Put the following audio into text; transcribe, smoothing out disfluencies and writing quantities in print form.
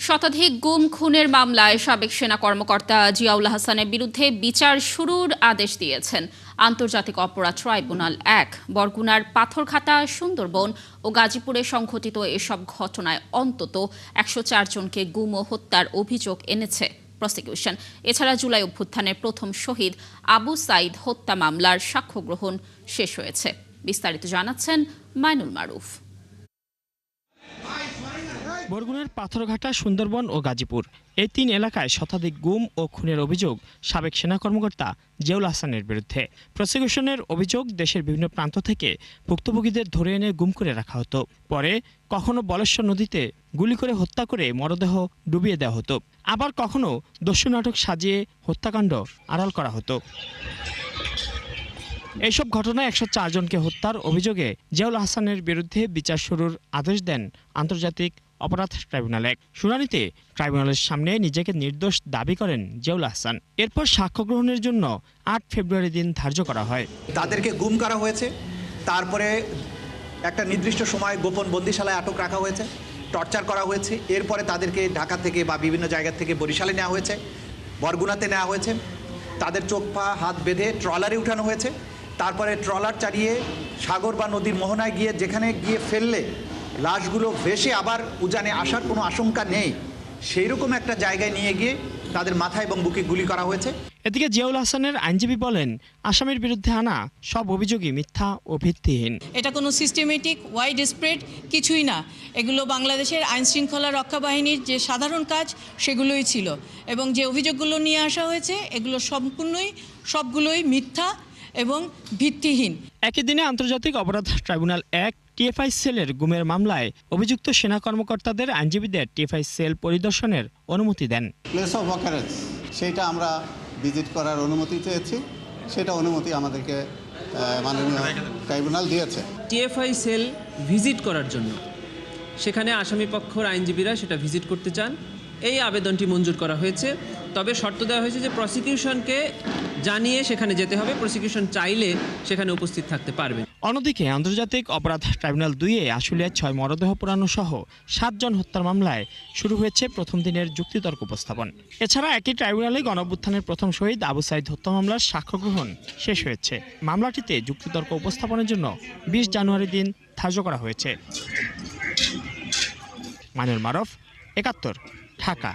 শতাধিক গুম খুনের মামলায় সাবেক সেনা কর্মকর্তা জিয়াউল হাসানের বিরুদ্ধে বিচার শুরুর আদেশ দিয়েছেন আন্তর্জাতিক অপরাধ ট্রাইব্যুনাল ১। বরগুনার পাথরঘাটা, সুন্দরবন ও গাজীপুরে সংঘটিত এসব ঘটনায় অন্তত ১০৪ জনকে গুম ও হত্যার অভিযোগ এনেছে প্রসিকিউশন। এছাড়া জুলাই অভ্যুত্থানের প্রথম শহীদ আবু সাইদ হত্যা মামলার সাক্ষ্য গ্রহণ শেষ হয়েছে। বিস্তারিত জানাচ্ছেন মাইনুল মারুফ। বরগুনার পাথরঘাটা, সুন্দরবন ও গাজীপুর এই তিন এলাকায় শতাধিক গুম ও খুনের অভিযোগ সাবেক সেনা কর্মকর্তা জিয়াউল হাসানের বিরুদ্ধে। প্রসিকিউশনের অভিযোগ, দেশের বিভিন্ন প্রান্ত থেকে ভুক্তভোগীদের ধরে এনে গুম করে রাখা হতো। পরে কখনো বলেশ্বর নদীতে গুলি করে হত্যা করে মরদেহ ডুবিয়ে দেওয়া হতো, আবার কখনো দস্যু নাটক সাজিয়ে হত্যাকাণ্ড আড়াল করা হতো। এইসব ঘটনায় ১০৪ জনকে হত্যার অভিযোগে জিয়াউল হাসানের বিরুদ্ধে বিচার শুরুর আদেশ দেন আন্তর্জাতিক অপরাধ ট্রাইব্যুনাল ১। শুনানিতে ট্রাইব্যুনালের সামনে নিজেকে নির্দোষ দাবি করেন জিয়াউল হাসান। এরপর সাক্ষ্য গ্রহণের জন্য ৮ ফেব্রুয়ারি দিন ধার্য করা হয়। তাদেরকে গুম করা হয়েছে, তারপরে একটা নির্দিষ্ট সময় গোপন বন্দিশালায় আটক রাখা হয়েছে, টর্চার করা হয়েছে। এরপরে তাদেরকে ঢাকা থেকে বা বিভিন্ন জায়গা থেকে বরিশালে নেওয়া হয়েছে, বরগুনাতে নেওয়া হয়েছে। তাদের চোখ পা হাত বেঁধে ট্রলারে উঠানো হয়েছে। তারপরে ট্রলার চালিয়ে সাগর বা নদীর মোহনায় গিয়ে যেখানে গিয়ে ফেললে লাশগুলো ভেসে আবার উজানে আসার কোনো আশঙ্কা নেই, সেই রকম একটা জায়গায় নিয়ে গিয়ে তাদের মাথায় এবং বুকে গুলি করা হয়েছে। এদিকে জিয়াউল হাসানের আইনজীবী বলেন, আসামির বিরুদ্ধে আনা সব অভিযোগই মিথ্যা ও ভিত্তিহীন। এটা কোনো সিস্টেমেটিক ওয়াইড স্প্রেড কিছুই না। এগুলো বাংলাদেশের আইনশৃঙ্খলা রক্ষা বাহিনীর যে সাধারণ কাজ সেগুলোই ছিল, এবং যে অভিযোগগুলো নিয়ে আসা হয়েছে এগুলো সবগুলোই মিথ্যা এবং ভিত্তিহীন। একই দিনে আন্তর্জাতিক অপরাধ ট্রাইব্যুনাল ১ টিএফআই সেলের গুমের মামলায় অভিযুক্ত সেনা কর্মকর্তাদের আইনজীবীদের টিএফআই সেল পরিদর্শনের অনুমতি দেন। প্লেস অফ অকারেন্স সেইটা আমরা ভিজিট করার অনুমতি চেয়েছি, সেটা অনুমতি আমাদেরকে মাননীয় ট্রাইব্যুনাল দিয়েছে। টিএফআই সেল ভিজিট করার জন্য সেখানে আসামি পক্ষের আইনজীবীরা সেটা ভিজিট করতে চান, এই আবেদনটি মঞ্জুর করা হয়েছে। তবে শর্ত দেওয়া হয়েছে যে প্রসিকিউশনকে জানিয়ে সেখানে যেতে হবে, প্রসিকিউশন চাইলে সেখানে উপস্থিত থাকতে পারবে। অন্যদিকে আন্তর্জাতিক অপরাধ ট্রাইব্যুনাল ২-এ আশুলিয়ায় ৬ মরদেহ পোড়ানো সহ ৭ জন হত্যার মামলায় শুরু হয়েছে প্রথম দিনের যুক্তিতর্ক উপস্থাপন। এছাড়া একই ট্রাইব্যুনালে গণঅভ্যুত্থানের প্রথম শহীদ আবু সাইদ হত্যা মামলার সাক্ষ্য গ্রহণ শেষ হয়েছে। মামলাটিতে যুক্তিতর্ক উপস্থাপনের জন্য ২০ জানুয়ারি দিন ধার্য করা হয়েছে। মাইনুল মারুফ, ৭১, ঢাকা।